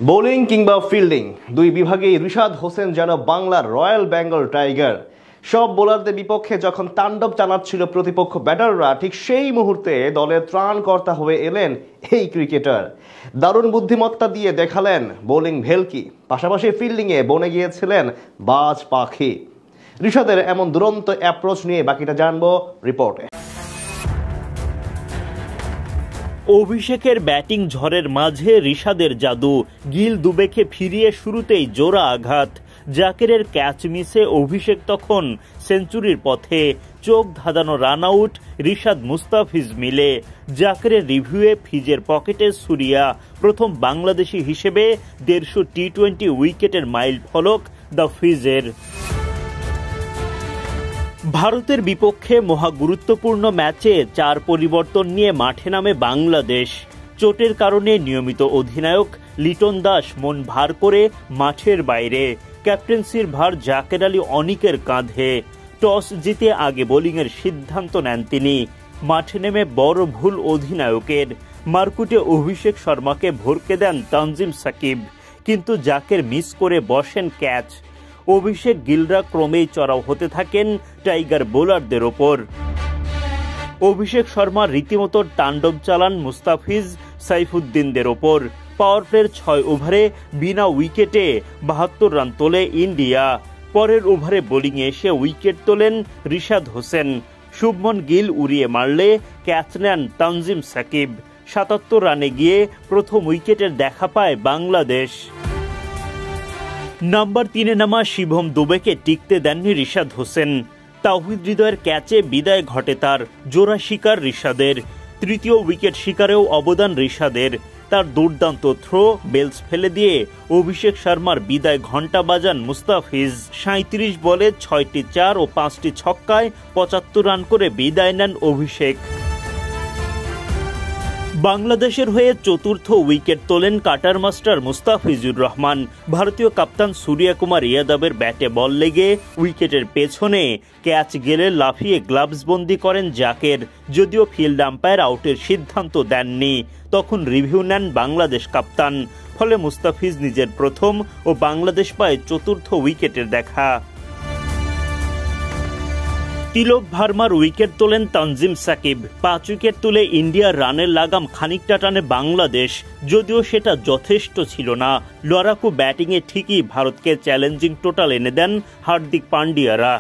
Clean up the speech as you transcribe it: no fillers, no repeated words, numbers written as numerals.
Bowling কিংবা fielding দুই বিভাগেই রিশাদ হোসেন যেন বাংলার রয়্যাল বেঙ্গল টাইগার। সব বোলারদের বিপক্ষে যখন তাণ্ডব চালাচ্ছিল প্রতিপক্ষ ব্যাটাররা, ঠিক সেই মুহূর্তে দলের ত্রাণকর্তা হয়ে এলেন এই ক্রিকেটার। দারুণ বুদ্ধিমত্তা দিয়ে দেখালেন বোলিং ভেলকি, পাশাপাশি ফিল্ডিংয়ে বনে গিয়েছিলেন বাজ পাখি। রিশাদের এমন দুরন্ত অ্যাপ্রোচ নিয়ে বাকিটা জানবো রিপোর্টে। অভিষেকের ব্যাটিং ঝড়ের মাঝে রিশাদের জাদু, গিল দুবেকে ফিরিয়ে শুরুতেই জোড়া আঘাত। জাকেরের ক্যাচ মিসে অভিষেক তখন সেঞ্চুরির পথে, চোখ ধাঁধানো রান আউট রিশাদ মুস্তাফিজ মিলে। জাকেরের রিভিউয়ে ফিজের পকেটে সুরিয়া, প্রথম বাংলাদেশি হিসেবে 150 টি-20 উইকেটের মাইল ফলক দ্য ফিজের। ভারতের বিপক্ষে মহা গুরুত্বপূর্ণ ম্যাচে 4 পরিবর্তন নিয়ে মাঠে নামে বাংলাদেশ। চোটের কারণে নিয়মিত অধিনায়ক লিটন দাস মন ভার করে মাঠের বাইরে। ক্যাপ্টেন্সির ভার জাকের আলী অনিকের কাঁধে। টস জিতে আগে বোলিংয়ের সিদ্ধান্ত নেন তিনি। মাঠে নেমে বড় ভুল অধিনায়কের। মারকুটে অভিষেক শর্মাকে ভরকে দেন তানজিম সাকিব, কিন্তু জাকের মিস করে বসেন ক্যাচ। অভিষেক গিলরা ক্রমেই চড়াও হতে থাকেন টাইগার বোলারদের ওপর। অভিষেক শর্মা রীতিমতো তাণ্ডব চালান মুস্তাফিজ সাইফুদ্দিনদের ওপর। পাওয়ার প্লের 6 ওভারে বিনা উইকেটে 72 রান তোলে ইন্ডিয়া। পরের ওভারে বোলিংয়ে এসে উইকেট তোলেন রিশাদ হোসেন। শুভমন গিল উড়িয়ে মারলে ক্যাচ নেন তানজিম সাকিব। 77 রানে গিয়ে প্রথম উইকেটের দেখা পায় বাংলাদেশ। নাম্বার 3-এ নামা শিবম দুবেকে টিকতে দেননি রিশাদ হোসেন। তাওহিদ হৃদয়ের ক্যাচে বিদায় ঘটে তার, জোড়া শিকার রিশাদের। তৃতীয় উইকেট শিকারেও অবদান রিশাদের। তার দুর্দান্ত থ্রো বেলস ফেলে দিয়ে অভিষেক শর্মার বিদায় ঘণ্টা বাজান মুস্তাফিজ। 37 বলে 6টি 4 ও 5টি ছক্কায় 75 রান করে বিদায় নেন অভিষেক। বাংলাদেশের হয়ে চতুর্থ উইকেট তোলেন কাটার মাস্টার মুস্তাফিজুর রহমান। ভারতীয় কাপ্তান সূর্য কুমার ইয়াদবের ব্যাটে বল লেগে উইকেটের পেছনে ক্যাচ গেলে লাফিয়ে গ্লাভস বন্দি করেন জাকের। যদিও ফিল্ড আম্পায়ার আউটের সিদ্ধান্ত দেননি, তখন রিভিউ নেন বাংলাদেশ কাপ্তান। ফলে মুস্তাফিজ নিজের প্রথম ও বাংলাদেশ পায় চতুর্থ উইকেটের দেখা। তিলক ভার্মার উইকেট তোলেন তানজিম সাকিব। 5 উইকেট তুলে ইন্ডিয়ার রানের লাগাম খানিকটা টানে বাংলাদেশ, যদিও সেটা যথেষ্ট ছিল না। লড়াকু ব্যাটিংয়ে ঠিকই ভারতকে চ্যালেঞ্জিং টোটাল এনে দেন হার্দিক পান্ডিয়ারা।